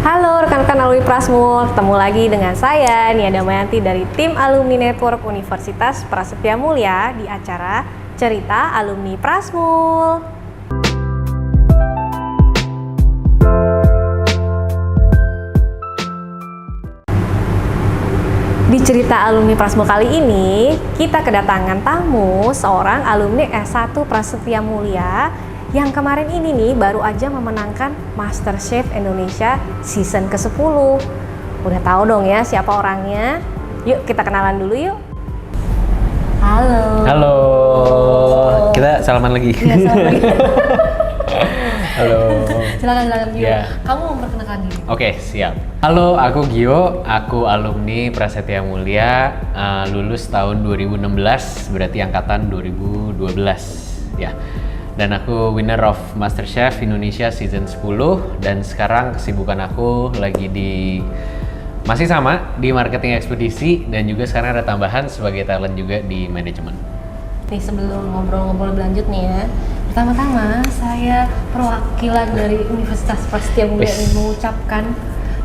Halo rekan-rekan alumni Prasmul, ketemu lagi dengan saya Nia Damayanti dari tim Alumni Network Universitas Prasetya Mulia di acara Cerita Alumni Prasmul. Di Cerita Alumni Prasmul kali ini, kita kedatangan tamu seorang alumni S1 Prasetya Mulia yang kemarin ini nih baru aja memenangkan MasterChef Indonesia season ke-10. Udah tahu dong ya siapa orangnya? Yuk kita kenalan dulu yuk. Halo. Halo. Kita salaman lagi. Iya, salaman lagi. Halo. Silakan Gio. Ya. Kamu memperkenalkan diri. Oke, siap. Halo, aku Gio. Aku alumni Prasetya Mulia, lulus tahun 2016, berarti angkatan 2012. Ya. Dan aku winner of MasterChef Indonesia season 10 dan sekarang kesibukan aku lagi masih sama di marketing ekspedisi dan juga sekarang ada tambahan sebagai talent juga di manajemen. Nih sebelum ngobrol-ngobrol lanjut nih ya, pertama-tama saya perwakilan dari Universitas Prasetya Mulia ingin mengucapkan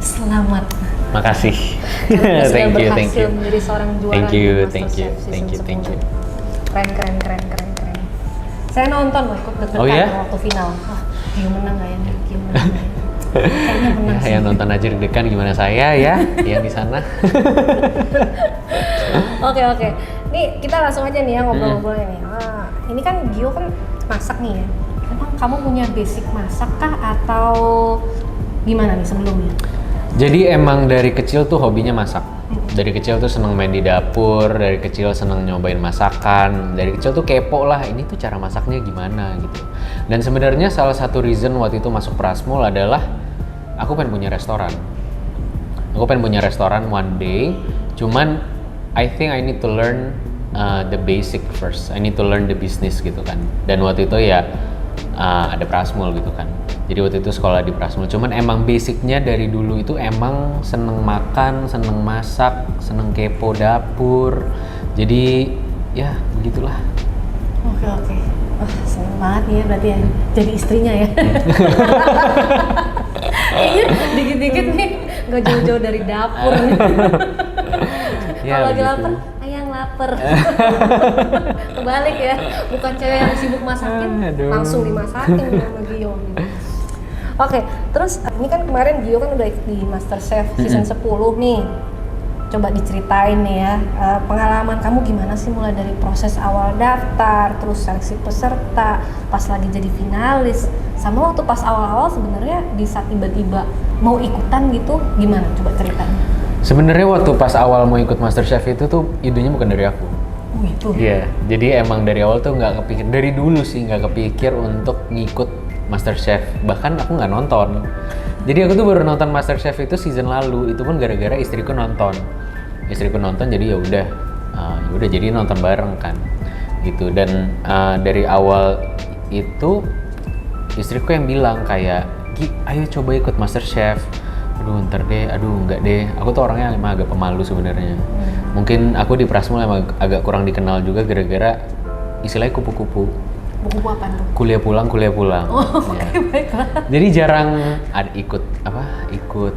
selamat. Makasih. Karena sudah Thank you. berhasil menjadi seorang juara Thank you. di MasterChef season 10. Keren. Saya nonton loh, ikut deg-degan Oh ya? waktu final. Wah, Gio menang nggak ya? Gio menang nggak ya? Kayaknya menang sih. Yang nonton aja deg-degan gimana saya ya yang di sana. Oke. Nih kita langsung aja nih ya ngobrol-ngobrolnya nih. Ini kan Gio kan masak nih ya. Emang kamu punya basic masak kah atau gimana nih sebelumnya? Jadi emang dari kecil tuh hobinya masak. Dari kecil tuh seneng main di dapur, dari kecil seneng nyobain masakan, dari kecil tuh kepo lah ini tuh cara masaknya gimana gitu. Dan sebenarnya salah satu reason waktu itu masuk Prasmul adalah aku pengen punya restoran. Aku pengen punya restoran one day, cuman I think I need to learn the basic first. I need to learn the business gitu kan. Dan waktu itu ya ada Prasmul gitu kan. Jadi waktu itu sekolah di Prasmul. Cuman emang basicnya dari dulu itu emang seneng makan, seneng masak, seneng kepo dapur. Jadi ya begitulah. Oke. Wah, seneng banget nih ya berarti ya jadi istrinya ya. Kayaknya dikit-dikit nih gak jauh-jauh dari dapur nih. Ya, kalau lagi begitu. lapar, ayang lapar. Kebalik ya, bukan cewek yang sibuk masakin, Aduh. langsung dimasakin sama Gio. Oke, terus ini kan kemarin Gio kan udah ikut di MasterChef season 10 nih. Coba diceritain nih ya, pengalaman kamu gimana sih mulai dari proses awal daftar, terus seleksi peserta, pas lagi jadi finalis, sama waktu pas awal-awal sebenarnya di saat tiba-tiba mau ikutan gitu, gimana? Coba ceritain. Sebenarnya waktu pas awal mau ikut MasterChef itu tuh idenya bukan dari aku. Oh gitu? Iya, jadi emang dari awal tuh nggak kepikir, dari dulu sih nggak kepikir untuk ngikut MasterChef. Bahkan aku nggak nonton. Jadi aku tuh baru nonton MasterChef itu season lalu, itu pun gara-gara istriku nonton. Istriku nonton jadi ya udah jadi nonton bareng kan, gitu. Dan dari awal itu istriku yang bilang kayak, Gi, ayo coba ikut MasterChef. Aduh ntar deh, enggak deh. Aku tuh orangnya emang agak pemalu sebenarnya. Mungkin aku di Prasmul emang agak kurang dikenal juga gara-gara istilahnya kupu-kupu. Buku apa tuh? Kuliah pulang. Oh, Ya. oke, baiklah. Jadi jarang ikut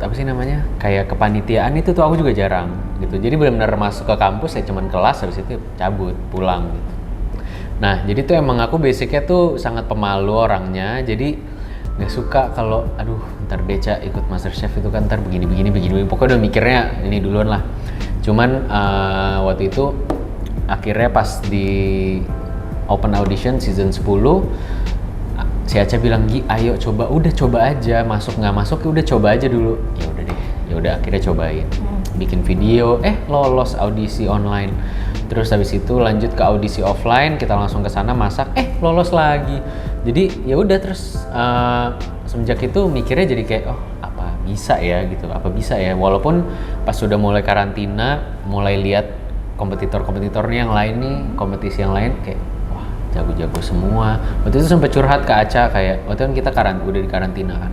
apa sih namanya? Kayak kepanitiaan itu tuh aku juga jarang gitu. Jadi benar-benar masuk ke kampus ya cuman kelas, habis itu cabut pulang gitu. Nah, jadi tuh emang aku basicnya tuh sangat pemalu orangnya. Jadi nggak suka kalau ntar Deca ikut MasterChef itu kan ntar begini. Pokoknya udah mikirnya ini duluan lah. Cuman waktu itu akhirnya pas di open audition season 10 si Aca bilang, Gi ayo coba aja, masuk nggak masuk ya udah coba aja dulu. Ya udah akhirnya cobain. Bikin video, lolos audisi online. Terus habis itu lanjut ke audisi offline, kita langsung ke sana masak, lolos lagi. Jadi ya udah terus semenjak itu mikirnya jadi kayak apa bisa ya. Walaupun pas sudah mulai karantina, mulai lihat kompetitornya yang lain nih, kompetisi yang lain kayak jago-jago semua. Waktu itu sempat curhat ke Aca kayak waktu itu kan kita udah di karantina kan.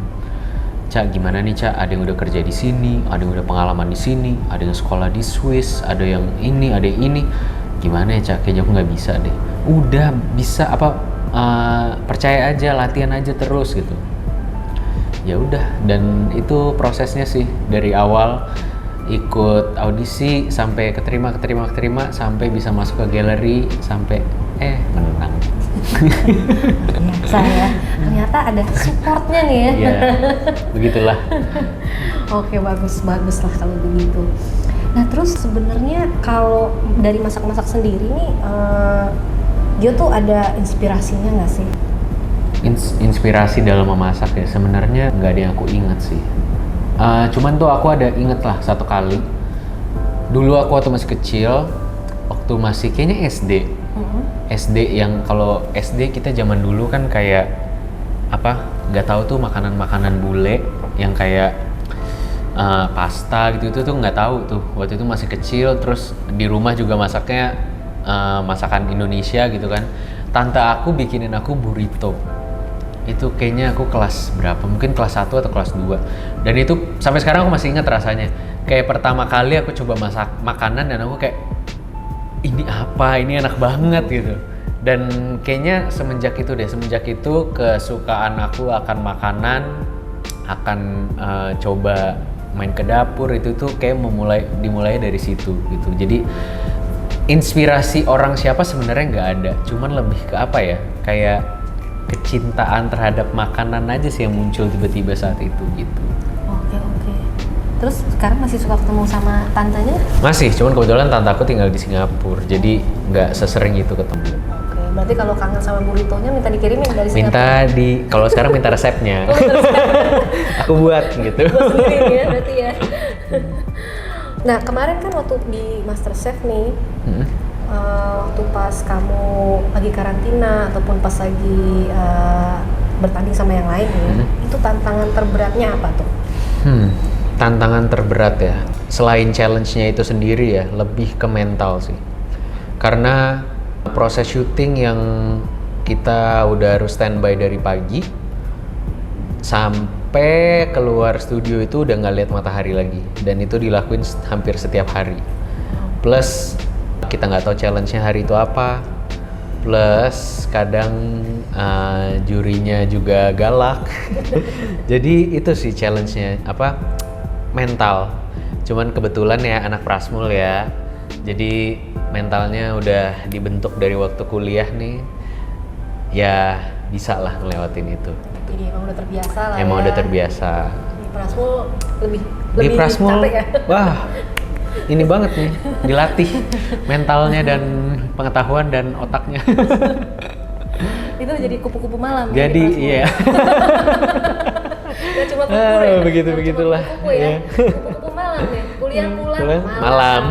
Ca, gimana nih Ca? Ada yang udah kerja di sini, ada yang udah pengalaman di sini, ada yang sekolah di Swiss, ada yang ini. Gimana ya Ca? Kayaknya aku nggak bisa deh. Udah bisa percaya aja, latihan aja terus gitu. ya udah, dan itu prosesnya sih dari awal ikut audisi sampai keterima sampai bisa masuk ke galeri sampai menang. Biasa ya, ternyata ada supportnya nih ya. Ya, begitulah. Oke, bagus lah kalau begitu. Nah terus sebenarnya kalau dari masak-masak sendiri nih, Gio tuh ada inspirasinya nggak sih? Inspirasi dalam memasak ya sebenarnya nggak ada yang aku ingat sih. Cuman tuh aku ada inget lah satu kali. Dulu aku waktu masih kecil, waktu masih kayaknya SD. SD yang kalau SD kita zaman dulu kan kayak nggak tahu tuh makanan bule yang kayak pasta gitu itu tuh nggak tahu tuh. Waktu itu masih kecil, terus di rumah juga masaknya masakan Indonesia gitu kan. Tante aku bikinin aku burrito. Itu kayaknya aku kelas berapa, mungkin kelas 1 atau kelas 2, dan itu sampai sekarang aku masih ingat rasanya. Kayak pertama kali aku coba masak makanan dan aku kayak ini apa, ini enak banget gitu. Dan kayaknya semenjak itu kesukaan aku akan makanan, akan coba main ke dapur itu tuh kayak dimulai dari situ gitu. Jadi inspirasi orang siapa sebenarnya nggak ada, cuman lebih ke kayak kecintaan terhadap makanan aja sih yang muncul tiba-tiba saat itu gitu. Oke. Terus sekarang masih suka ketemu sama tantenya? Masih, cuman kebetulan tante aku tinggal di Singapura, jadi nggak sesering itu ketemu. Oke, berarti kalau kangen sama burritonya minta dikirimin dari Singapura? Kalau sekarang minta resepnya. Aku buat gitu. Buat sendiri ya berarti ya. Nah kemarin kan waktu di MasterChef nih, waktu pas kamu lagi karantina ataupun pas lagi bertanding sama yang lain ya, itu tantangan terberatnya apa tuh? Tantangan terberat ya, selain challenge-nya itu sendiri ya, lebih ke mental sih. Karena proses syuting yang kita udah harus standby dari pagi sampai keluar studio itu udah nggak lihat matahari lagi, dan itu dilakuin hampir setiap hari. Plus kita nggak tahu challenge-nya hari itu apa, plus kadang jurinya juga galak. Jadi itu sih challenge-nya, mental. Cuman kebetulan ya anak Prasmul ya, jadi mentalnya udah dibentuk dari waktu kuliah nih, ya bisa lah ngelewatin itu. Jadi emang udah terbiasa lah. Emang udah terbiasa. Di Prasmul lebih Prasmul, capek ya? wah ini banget nih, dilatih mentalnya dan pengetahuan dan otaknya. Itu jadi kupu-kupu malam. Jadi iya. Gak cuma kupu ya? Begitulah. Kupu ya? Kupu-kupu malam ya? Kuliah pulang malam.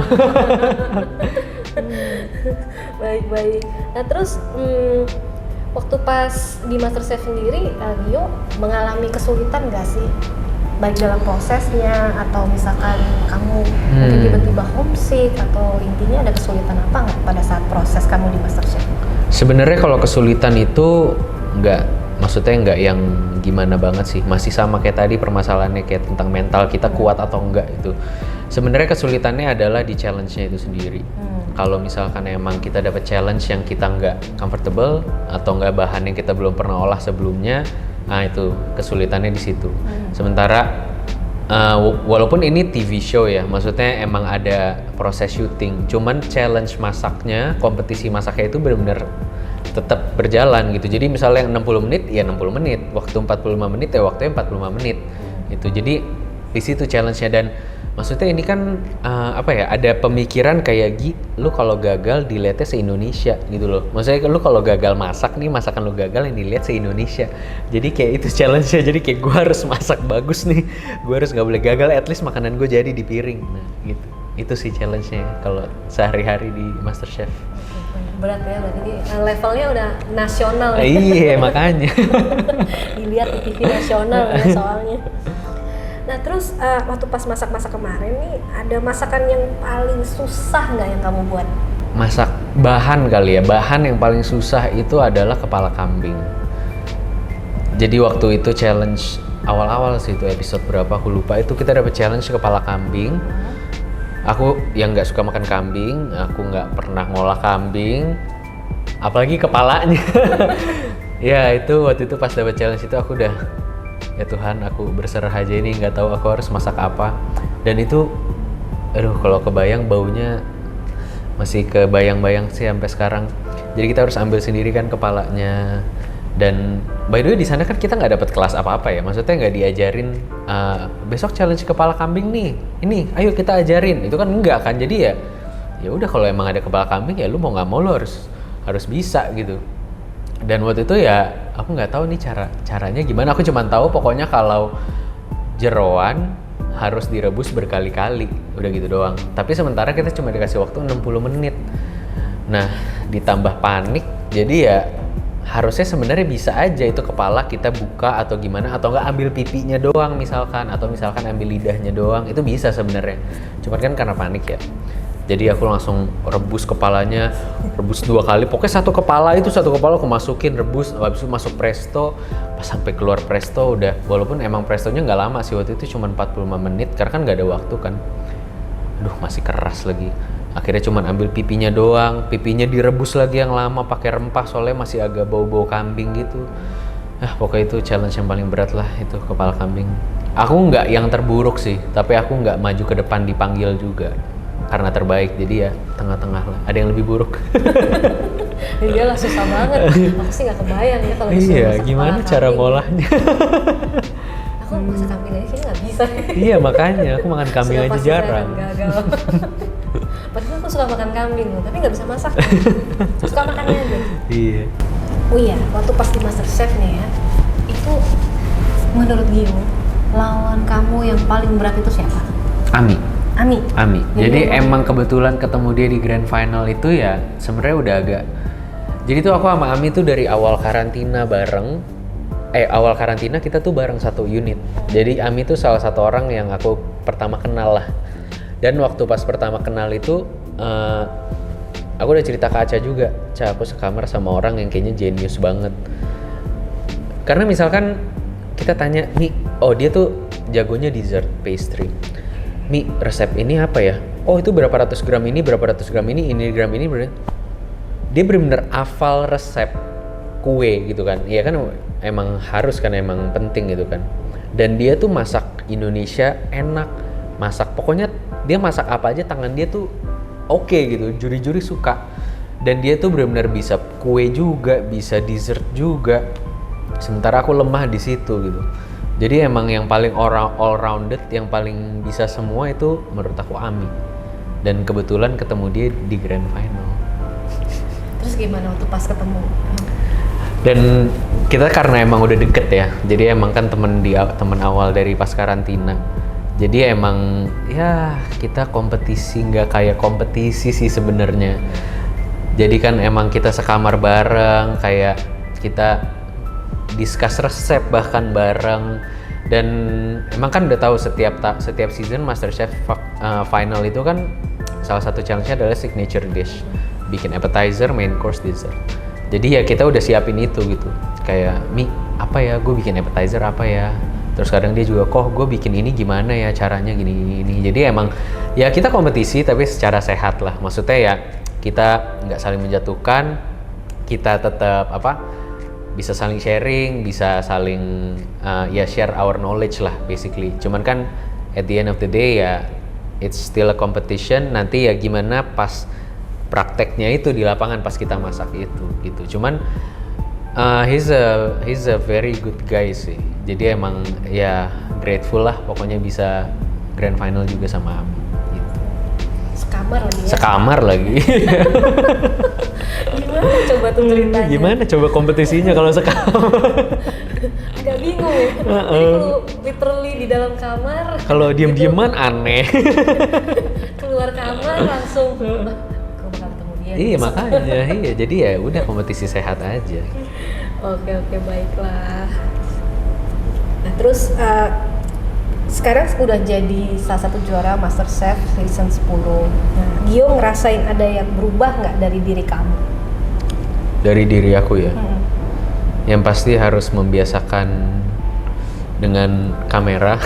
Baik. Nah terus waktu pas di MasterChef sendiri, Gio mengalami kesulitan gak sih? Baik dalam prosesnya atau misalkan kamu mungkin tiba-tiba homesick atau intinya ada kesulitan apa nggak pada saat proses kamu di MasterChef? Sebenarnya kalau kesulitan itu maksudnya nggak yang gimana banget sih, masih sama kayak tadi permasalahannya kayak tentang mental kita kuat atau enggak itu. Sebenarnya kesulitannya adalah di challenge-nya itu sendiri. Kalau misalkan emang kita dapat challenge yang kita nggak comfortable atau nggak bahan yang kita belum pernah olah sebelumnya, nah itu kesulitannya di situ. Sementara walaupun ini TV show ya, maksudnya emang ada proses syuting, cuman challenge masaknya, kompetisi masaknya itu benar-benar tetap berjalan gitu. Jadi misalnya yang 60 menit ya 60 menit, waktu 45 menit ya waktunya 45 menit gitu. Jadi di situ challenge-nya, dan maksudnya ini kan ada pemikiran kayak lu kalau gagal dilihatnya se-Indonesia gitu loh. Maksudnya lu kalau gagal masak nih, masakan lu gagal yang dilihat se-Indonesia. Jadi kayak itu challenge-nya, jadi kayak gue harus masak bagus nih, gue harus nggak boleh gagal, at least makanan gue jadi di piring. Nah gitu, itu sih challenge-nya kalau sehari-hari di MasterChef. Berat ya, berarti levelnya udah nasional ya. Iya makanya. Dilihat di TV nasional ya soalnya. Nah terus waktu pas masak-masak kemarin nih, ada masakan yang paling susah nggak yang kamu buat? Masak bahan kali ya, bahan yang paling susah itu adalah kepala kambing. Jadi waktu itu challenge awal-awal sih, itu episode berapa aku lupa, itu kita dapat challenge kepala kambing. Aku yang nggak suka makan kambing, aku nggak pernah ngolah kambing, apalagi kepalanya. Ya itu waktu itu pas dapat challenge itu aku udah ya Tuhan aku berserah aja ini, nggak tahu aku harus masak apa. Dan itu aduh kalau kebayang baunya masih kebayang-bayang sih sampai sekarang. Jadi kita harus ambil sendiri kan kepalanya. Dan by the way di sana kan kita nggak dapat kelas apa-apa ya, maksudnya nggak diajarin besok challenge kepala kambing nih, ini ayo kita ajarin, itu kan enggak kan. Jadi ya udah kalau emang ada kepala kambing ya lu mau nggak mau lu harus bisa gitu. Dan waktu itu ya aku nggak tahu nih caranya gimana, aku cuma tahu pokoknya kalau jeroan harus direbus berkali-kali, udah gitu doang. Tapi sementara kita cuma dikasih waktu 60 menit. Nah ditambah panik, jadi ya harusnya sebenarnya bisa aja itu kepala kita buka atau gimana, atau enggak ambil pipinya doang misalkan, atau misalkan ambil lidahnya doang, itu bisa sebenarnya. Cuman kan karena panik ya. Jadi aku langsung rebus kepalanya, rebus 2 kali. Pokoknya satu kepala aku masukin, rebus, habis itu masuk presto. Pas sampai keluar presto udah, walaupun emang prestonya nggak lama sih waktu itu, cuma 45 menit karena kan nggak ada waktu kan. Aduh masih keras lagi. Akhirnya cuma ambil pipinya doang, pipinya direbus lagi yang lama pakai rempah soalnya masih agak bau-bau kambing gitu. Pokoknya itu challenge yang paling berat lah, itu kepala kambing. Aku nggak yang terburuk sih, tapi aku nggak maju ke depan dipanggil juga karena terbaik, jadi ya tengah-tengah lah. Ada yang lebih buruk. Iya lah, susah banget. Aku sih nggak kebayang ya kalau disuruh Iya, masak gimana kepala cara kambing. ngolahnya? Aku masak kambing aja kayaknya nggak bisa. Iya makanya aku makan kambing Sudah aja pasti saya jarang. akan gagal. Padahal aku suka makan kambing loh, tapi nggak bisa masak. Suka makannya aja. Iya. Oh iya, waktu pas di MasterChef nih ya, itu menurut Gio, lawan kamu yang paling berat itu siapa? Ami. Jadi Jadi emang kebetulan ketemu dia di grand final itu ya sebenarnya udah agak. Jadi tuh aku sama Ami tuh dari awal karantina bareng. Awal karantina kita tuh bareng satu unit. Jadi Ami tuh salah satu orang yang aku pertama kenal lah. Dan waktu pas pertama kenal itu aku udah cerita ke Aca juga. Ca, aku sekamar sama orang yang kayaknya jenius banget. Karena misalkan kita tanya, Mi, oh dia tuh jagonya dessert pastry. Mi, resep ini apa ya? Oh itu berapa ratus gram ini, ini gram ini. Dia bener-bener hafal resep kue gitu kan. Iya kan emang harus kan, emang penting gitu kan. Dan dia tuh masak Indonesia enak. Pokoknya dia masak apa aja tangan dia tuh oke gitu. Juri-juri suka. Dan dia tuh bener-bener bisa kue juga, bisa dessert juga. Sementara aku lemah di situ gitu. Jadi emang yang paling all rounded, yang paling bisa semua itu menurut aku Ami. Dan kebetulan ketemu dia di grand final. Terus gimana waktu pas ketemu? Dan kita karena emang udah deket ya, jadi emang kan temen awal dari pas karantina. Jadi emang ya kita kompetisi, nggak kayak kompetisi sih sebenarnya. Jadi kan emang kita sekamar bareng, kayak kita discuss resep bahkan bareng. Dan emang kan udah tahu setiap season MasterChef final itu kan salah satu challenge-nya adalah signature dish, bikin appetizer, main course, dessert. Jadi ya kita udah siapin itu gitu, kayak Mi apa ya, gue bikin appetizer apa ya, terus kadang dia juga gue bikin ini gimana ya caranya gini. Jadi emang ya kita kompetisi tapi secara sehat lah, maksudnya ya kita nggak saling menjatuhkan, kita tetap bisa saling sharing, bisa saling ya share our knowledge lah basically. Cuman kan at the end of the day ya it's still a competition. Nanti ya gimana pas prakteknya itu di lapangan pas kita masak itu gitu. Cuman he's a very good guy sih. Jadi emang ya grateful lah pokoknya bisa grand final juga sama Ami gitu. Sekamar lagi. Gimana coba tuh ceritanya? Gimana coba kompetisinya kalau sekamar? Agak bingung ya. Jadi kalau literally di dalam kamar. Kalau diem-dieman aneh. Keluar kamar langsung. Gue bakal ketemu dia. Iya makanya, iya. Jadi ya udah kompetisi sehat aja. Oke, baiklah. Nah terus sekarang udah jadi salah satu juara MasterChef season 10. Nah, Gio ngerasain ada yang berubah nggak dari diri kamu? Dari diri aku ya? Yang pasti harus membiasakan dengan kamera.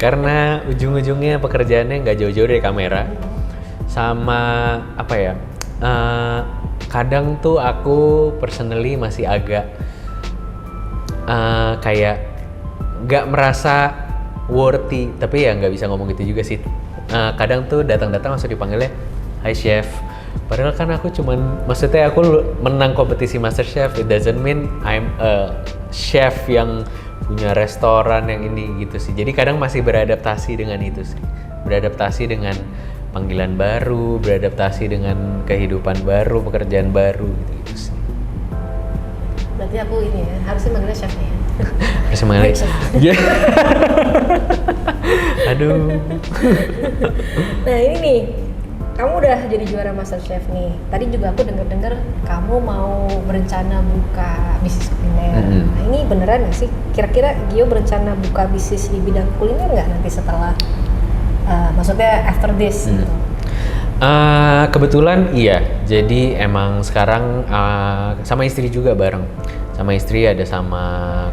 Karena ujung-ujungnya pekerjaannya nggak jauh-jauh dari kamera. Sama apa ya, kadang tuh aku personally masih agak kayak nggak merasa worthy, tapi ya nggak bisa ngomong gitu juga sih. Kadang tuh datang-datang langsung dipanggilnya Hi Chef, padahal kan aku maksudnya aku menang kompetisi Master Chef, it doesn't mean I'm a chef yang punya restoran yang ini gitu sih. Jadi kadang masih beradaptasi dengan itu sih, beradaptasi dengan panggilan baru, beradaptasi dengan kehidupan baru, pekerjaan baru gitu sih. Berarti aku ini ya, harusnya manggilnya chefnya ya. Harusnya manggilnya Chef. Iya. Aduh. Nah ini nih, kamu udah jadi juara Master Chef nih. Tadi juga aku dengar kamu mau berencana buka bisnis kuliner. Nah ini beneran nggak sih? Kira-kira Gio berencana buka bisnis di bidang kuliner nggak nanti setelah, maksudnya after this gitu? Kebetulan iya. Jadi emang sekarang sama istri juga bareng. Sama istri ada sama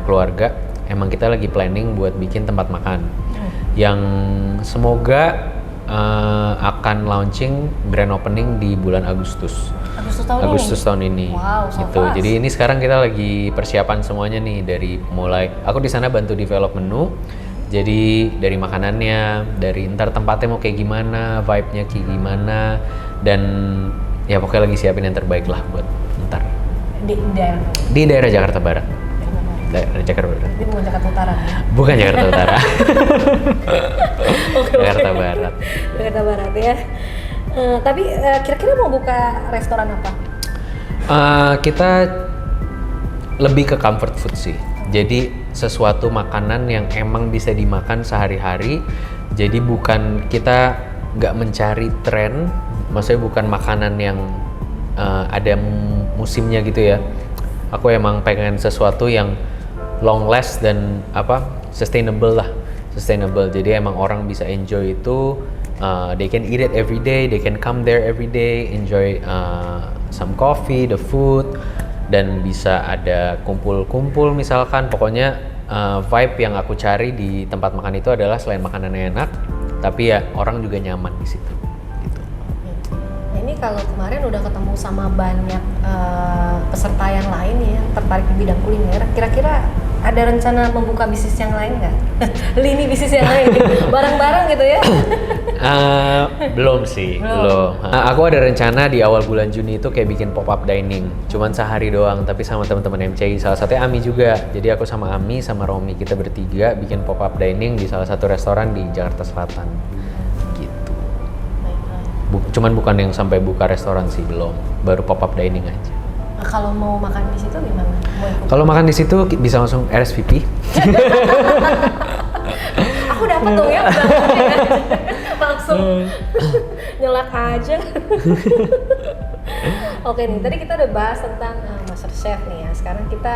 keluarga. Emang kita lagi planning buat bikin tempat makan yang semoga akan launching grand opening di bulan Agustus tahun ini. Wow, so gitu. fast. Jadi ini sekarang kita lagi persiapan semuanya nih, dari mulai aku di sana bantu develop menu. Jadi dari makanannya, dari ntar tempatnya mau kayak gimana, vibe-nya kayak gimana, dan ya pokoknya lagi siapin yang terbaik lah buat ntar. Di daerah Jakarta Barat. Daerah Jakarta Barat. Tapi bukan Jakarta Utara ya? Bukan Jakarta Utara. Oke. Jakarta Barat. Jakarta Barat ya. Tapi kira-kira mau buka restoran apa? Kita lebih ke comfort food sih. Jadi sesuatu makanan yang emang bisa dimakan sehari-hari. Jadi bukan, kita nggak mencari tren, maksudnya bukan makanan yang ada musimnya gitu ya. Aku emang pengen sesuatu yang long last dan sustainable lah. Sustainable. Jadi emang orang bisa enjoy itu. They can eat it every day, they can come there every day, enjoy some coffee, the food, dan bisa ada kumpul-kumpul misalkan. Pokoknya vibe yang aku cari di tempat makan itu adalah selain makanannya enak, tapi ya orang juga nyaman di situ. Gitu. Nah ini kalau kemarin udah ketemu sama banyak peserta yang lain ya, tertarik di bidang kuliner, kira-kira ada rencana membuka bisnis yang lain nggak? Lini bisnis yang lain, bareng-bareng gitu ya? Belum sih, belum. Aku ada rencana di awal bulan Juni itu kayak bikin pop-up dining, cuman sehari doang, tapi sama teman-teman MCI, salah satunya Ami juga. Jadi aku sama Ami sama Romi, kita bertiga bikin pop-up dining di salah satu restoran di Jakarta Selatan. Gitu. Cuman bukan yang sampai buka restoran sih, belum. Baru pop-up dining aja. Kalau mau makan di situ gimana? Kalau makan di situ bisa langsung RSVP. Aku dapat dong ya, langsung nyelak aja. Oke nih, tadi kita udah bahas tentang Master Chef nih ya. Sekarang kita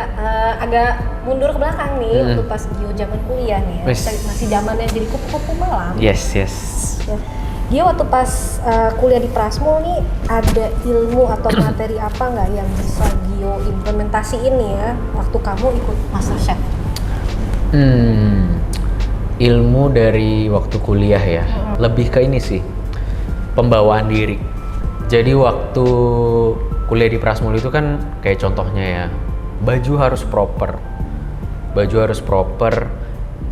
agak mundur ke belakang nih, waktu pas Gio zaman kuliah nih ya. Masih zamannya jadi kupu-kupu malam. Yes. Ya. Gio waktu pas kuliah di Prasmul nih, ada ilmu atau materi apa nggak yang bisa Gio implementasiin nih ya waktu kamu ikut Master Chef? Ilmu dari waktu kuliah ya, lebih ke ini sih, pembawaan diri. Jadi waktu kuliah di Prasmul itu kan kayak contohnya ya, baju harus proper.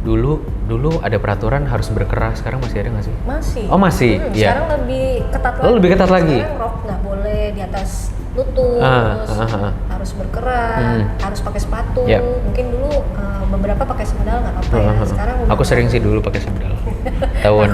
Dulu ada peraturan harus berkeras, sekarang masih ada nggak sih? Masih. Oh masih, ya. Sekarang lebih ketat lagi. Oh, lebih ketat lagi. Sekarang rok nggak boleh di atas lutut, harus berkeras, harus pakai sepatu. Yep. Mungkin dulu beberapa pakai sandal nggak apa-apa ya. Sekarang aku sering sih dulu pakai sandal. Tahun.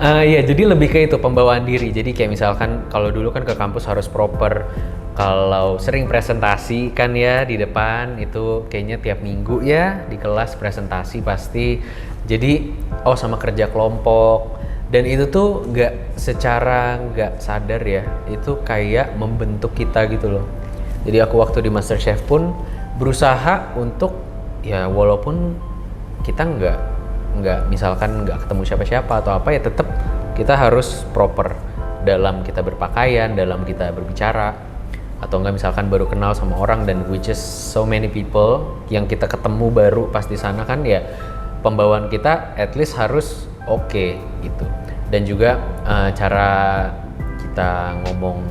Iya, jadi lebih ke itu, pembawaan diri. Jadi kayak misalkan kalau dulu kan ke kampus harus proper. Kalau sering presentasi kan ya di depan itu kayaknya tiap minggu ya di kelas presentasi pasti. Jadi sama kerja kelompok, dan itu tuh nggak sadar ya, itu kayak membentuk kita gitu loh. Jadi aku waktu di Master Chef pun berusaha untuk ya walaupun kita nggak misalkan nggak ketemu siapa-siapa atau apa ya, tetap kita harus proper dalam kita berpakaian, dalam kita berbicara. Atau enggak misalkan baru kenal sama orang dan which is so many people yang kita ketemu baru pas di sana kan ya, pembawaan kita at least harus oke gitu. Dan juga cara kita ngomong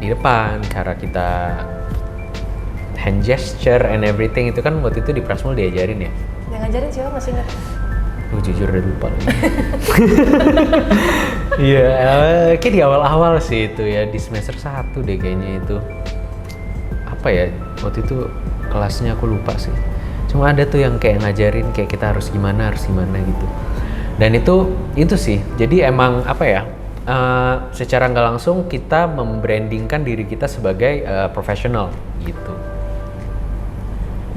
di depan, cara kita hand gesture and everything itu kan waktu itu di Prasmul diajarin ya. Yang ngajarin siapa masih ingat? Jujur udah lupa lagi. Iya, kayak di awal-awal sih itu ya, di semester 1 deh kayaknya itu. Apa ya, waktu itu kelasnya aku lupa sih. Cuma ada tuh yang kayak ngajarin kayak kita harus gimana gitu. Dan itu sih, jadi emang apa ya, secara nggak langsung kita membrandingkan diri kita sebagai profesional gitu.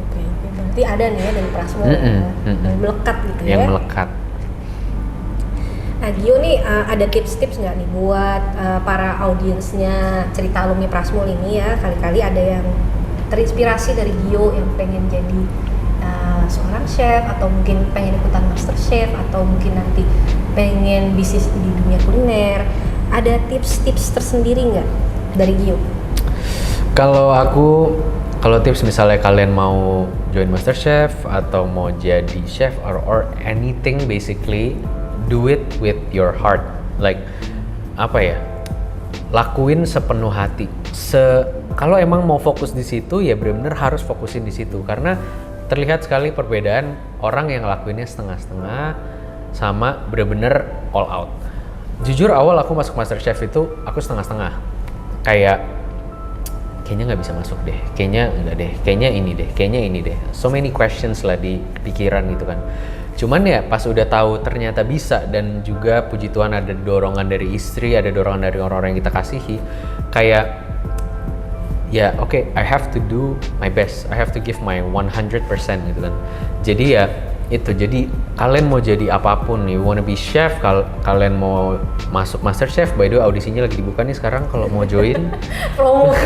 Oke, berarti ada nih ya dari Prasmul yang melekat gitu ya. Yang melekat. Nah Gio nih ada tips-tips nggak nih buat para audiensnya cerita alumni Prasmul ini ya, kali-kali ada yang terinspirasi dari Gio yang pengen jadi seorang chef atau mungkin pengen ikutan master chef atau mungkin nanti pengen bisnis di dunia kuliner, ada tips-tips tersendiri nggak dari Gio? Kalau tips misalnya kalian mau join master chef atau mau jadi chef or anything basically, do it with your heart. Like apa ya? Lakuin sepenuh hati. Kalau emang mau fokus di situ ya benar-benar harus fokusin di situ, karena terlihat sekali perbedaan orang yang ngelakuinnya setengah-setengah sama bener-bener all out. Jujur awal aku masuk MasterChef itu aku setengah-setengah. Kayaknya nggak bisa masuk deh, kayaknya enggak deh, kayaknya ini deh. So many questions lah di pikiran gitu kan. Cuman ya pas udah tahu ternyata bisa, dan juga puji Tuhan ada dorongan dari istri, ada dorongan dari orang-orang yang kita kasihi, kayak ya oke, I have to do my best, I have to give my 100% gitu kan. Jadi ya itu, jadi kalian mau jadi apapun, you wanna be chef, kalian mau masuk master chef, by the way audisinya lagi dibuka nih sekarang kalau mau join. Promo.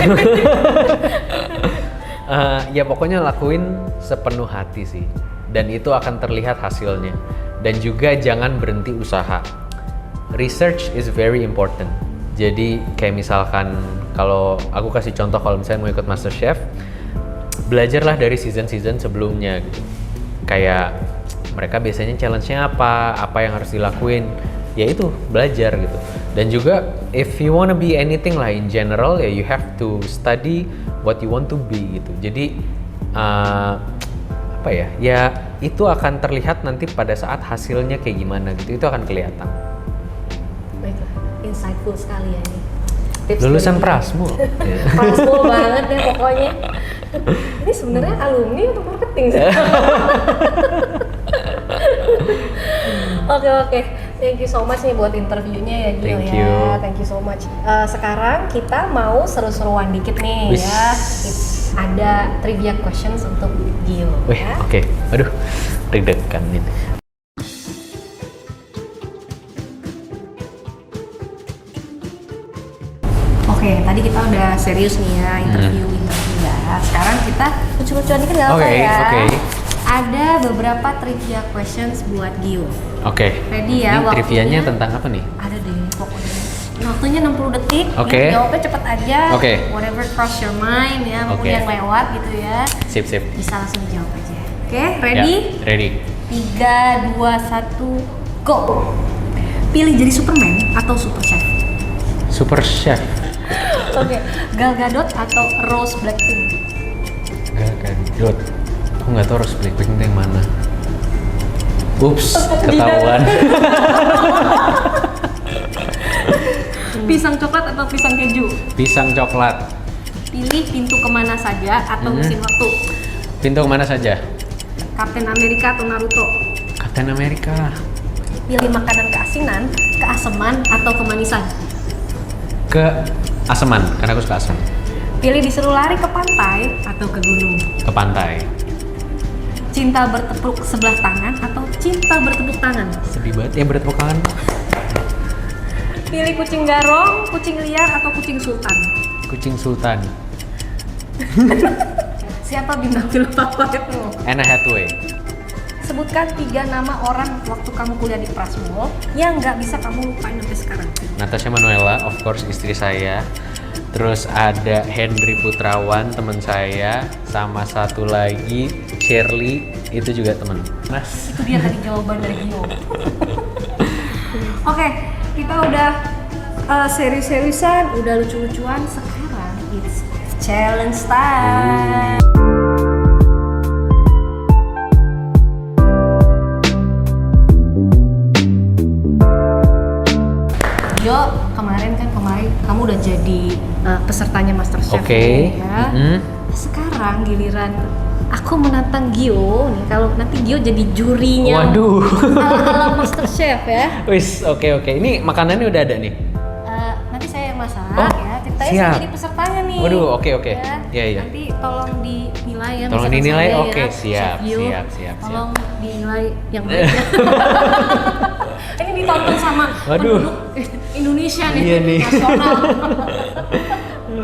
Ya pokoknya lakuin sepenuh hati sih, dan itu akan terlihat hasilnya. Dan juga jangan berhenti usaha. Research is very important. Jadi kayak misalkan kalau aku kasih contoh, kalau misalnya mau ikut MasterChef, belajarlah dari season-season sebelumnya gitu. Kayak mereka biasanya challenge-nya apa yang harus dilakuin, ya itu belajar gitu. Dan juga if you wanna be anything lah in general, ya you have to study what you want to be gitu. Jadi apa ya, ya itu akan terlihat nanti pada saat hasilnya kayak gimana gitu, itu akan kelihatan. Baiklah, insightful sekali ya ini. Tips Lulusan dari Prasmul. Prasmul banget deh pokoknya. Ini sebenarnya alumni atau marketing sih? Oke. Thank you so much nih buat interviewnya ya Gio ya. Thank you so much. Sekarang kita mau seru-seruan dikit nih. Wish. Ya. Ada trivia questions untuk Gio. Wih, ya. oke. Aduh, deg-degan ini. Oke, tadi kita udah serius nih ya interview ya. Sekarang kita lucu-lucuan dikit nggak apa ya? Oke. Ada beberapa trivia questions buat Gio. Oke. Ready ya? Ini trivianya tentang apa nih? Ada deh pokoknya. Waktunya 60 detik. Oke. Jawabnya cepet aja. Oke. Whatever cross your mind ya, maupun yang lewat gitu ya. Sip. Bisa langsung dijawab aja. Oke, ready? Ya, ready. 3, 2, 1, go. Pilih jadi Superman atau Super Chef? Super Chef. Oke, Gal Gadot atau Rose Blackpink? Gal Gadot. Aku nggak tahu Rose Blackpink itu yang mana. Ups, ketahuan. Pisang coklat atau pisang keju? Pisang coklat. Pilih pintu kemana saja atau mesin waktu? Pintu kemana saja? Kapten Amerika atau Naruto? Kapten Amerika. Pilih makanan keasinan, keaseman atau kemanisan? Keaseman, karena aku suka asam. Pilih disuruh lari ke pantai atau ke gunung? Ke pantai. Cinta bertepuk sebelah tangan atau cinta bertepuk tangan? Sedih banget ya bertepuk tangan. Pilih kucing garong, kucing liar atau kucing sultan? Kucing Sultan. Siapa bintang film favoritmu? Anne Hathaway. Sebutkan 3 nama orang waktu kamu kuliah di Prasmul yang nggak bisa kamu lupain sampai sekarang. Natasha Manuela, of course istri saya. Terus ada Henry Putrawan, teman saya. Sama satu lagi Shirley, itu juga teman. Mas. Itu dia tadi jawaban dari Gio. Oke, kita udah serius-seriusan, udah lucu-lucuan. Sekarang it's challenge time. Yo, kemarin kamu udah jadi pesertanya MasterChef. Oke. Ya. Sekarang giliran aku menantang Gio nih. Kalau nanti Gio jadi jurinya. Waduh. Ala MasterChef ya. Wis, oke. Ini makanannya udah ada nih. Nanti saya yang masak Oh, ya. Ceritanya siap. saya jadi pesertanya nih. Waduh, oke. Ya. Iya. Nanti tolong dinilai ya. Tolong masakan dinilai, saya oke, ya, siap, Chef Gio. siap. Tolong dinilai yang baik ya. Ini ditonton sama Waduh. penduduk Indonesia nih, Iya nih. nasional.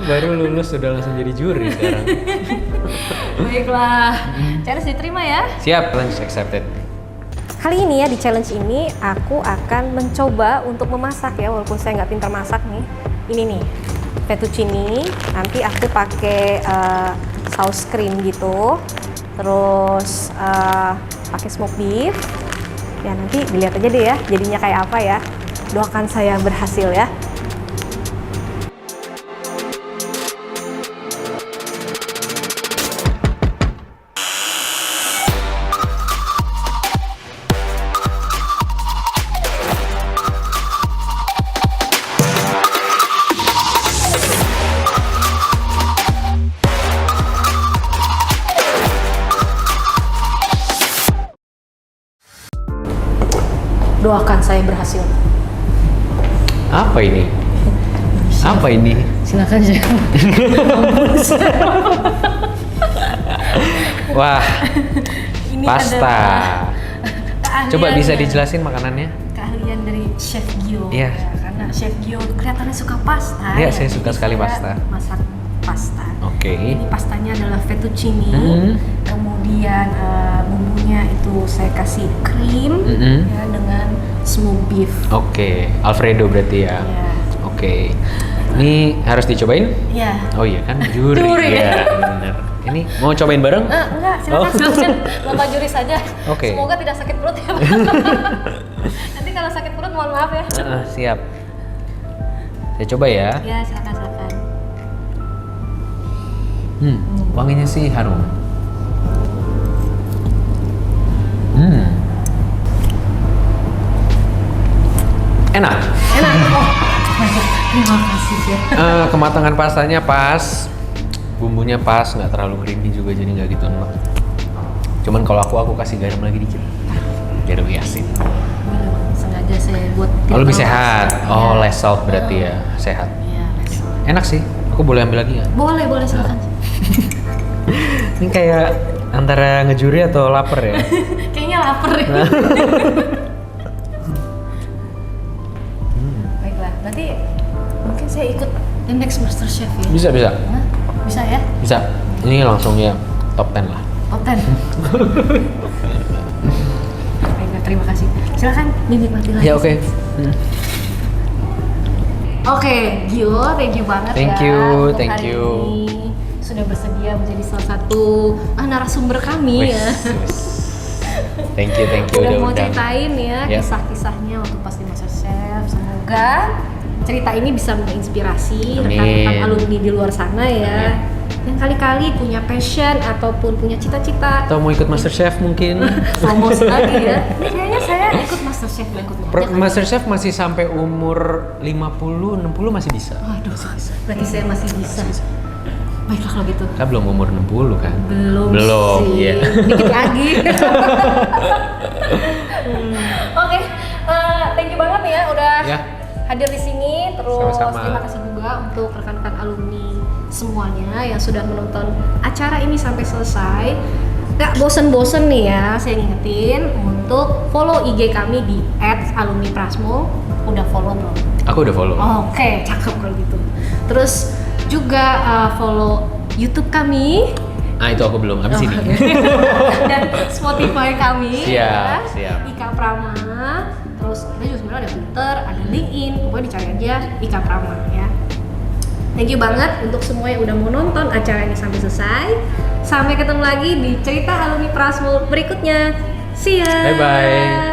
Baru lulus sudah langsung jadi juri sekarang. Baiklah, challenge diterima ya. Siap, challenge accepted. Kali ini ya di challenge ini aku akan mencoba untuk memasak ya, walaupun saya nggak pintar masak nih. Ini nih fettuccine, nanti aku pakai saus krim gitu, terus pakai smoked beef. Ya nanti dilihat aja deh ya jadinya kayak apa ya. Doakan saya berhasil ya. Doakan saya berhasil. Apa ini? Apa ini? Silakan Chef. Wah, Ini pasta. adalah keahlian Coba bisa ya. dijelasin makanannya? Keahlian dari Chef Gio. Iya. Ya, karena Chef Gio kelihatannya suka pasta. Iya, ya. saya suka Jadi sekali saya pasta. Masak pasta. Oke. Ini pastanya adalah fettuccine. Mhm. Kemudian bumbunya itu saya kasih krim Mhm. ya dengan smoked beef. Oke, Alfredo berarti ya. Ya. Oke. Ini harus dicobain? Ya. Oh iya kan juri. Juri. Ya, bener. Ini mau cobain bareng? Enggak, silakan, Oh. silakan. Bapak juri saja. Oke. Semoga tidak sakit perut ya, Pak. Nanti kalau sakit perut mohon maaf ya. Siap. Saya coba ya. Ya, silakan, silakan. Wanginya sih harum. Enak. Enak. Oh, terima kasih ya. Kematangan pastanya pas, bumbunya pas, nggak terlalu creamy juga jadi nggak gitu enak. Cuman kalau aku kasih garam lagi dikit, biar lebih asin. Sengaja saya buat. Oh, lebih sehat. Oh, Ya. less salt berarti ya, sehat. Iya, less salt. Enak sih. Aku boleh ambil lagi ya? Boleh, boleh silakan. Ini kayak antara ngejuri atau lapar ya? Kayaknya lapar ya. Baiklah, nanti mungkin saya ikut the next Master Chef ya. Bisa. Hah? Bisa ya? Bisa. Ini langsung ya top 10 lah. Top 10. Baiklah, terima kasih. Silakan dinikmati lagi. Ya oke. Oke, Gio, thank you banget Thank ya. you, untuk thank hari you. ini sudah bersedia menjadi salah satu narasumber kami Wis, ya. wis. Thank you Udah mau undang. ceritain ya Ya. kisah-kisahnya untuk pasti Master Chef. Semoga cerita ini bisa menginspirasi Amin. rekan-rekan alumni di luar sana ya. Yang kali-kali punya passion ataupun punya cita-cita. Atau mau ikut Master Chef mungkin? Promosi lagi ya. Ini kayaknya saya ikut Master Chef berikutnya. aja kali. Master Chef masih sampai umur 50, 60 masih bisa. Waduh, berarti saya masih bisa. Baiklah kalau gitu. Kan belum umur 60 kan? Belum sih. iya. Dikit lagi. Oke, thank you banget ya udah Ya. hadir di sini. Terus Sama-sama. terima kasih juga untuk rekan-rekan alumni semuanya yang sudah menonton acara ini sampai selesai. Gak bosen-bosen nih ya, saya ngingetin untuk follow IG kami di @alumniprasmo. Udah follow belum? Aku udah follow. Oke, cakep kalau gitu. Terus juga follow YouTube kami. Ah itu aku belum. Habis ini. oke. Dan Spotify kami. Siap, siap. Ika Prama. Terus kita juga sebenarnya ada Twitter, ada LinkedIn. Pokoknya dicari aja Ika Prama ya. Thank you banget untuk semua yang udah mau nonton acara ini sampai selesai. Sampai ketemu lagi di cerita alumni Prasmo berikutnya. See ya. Bye-bye.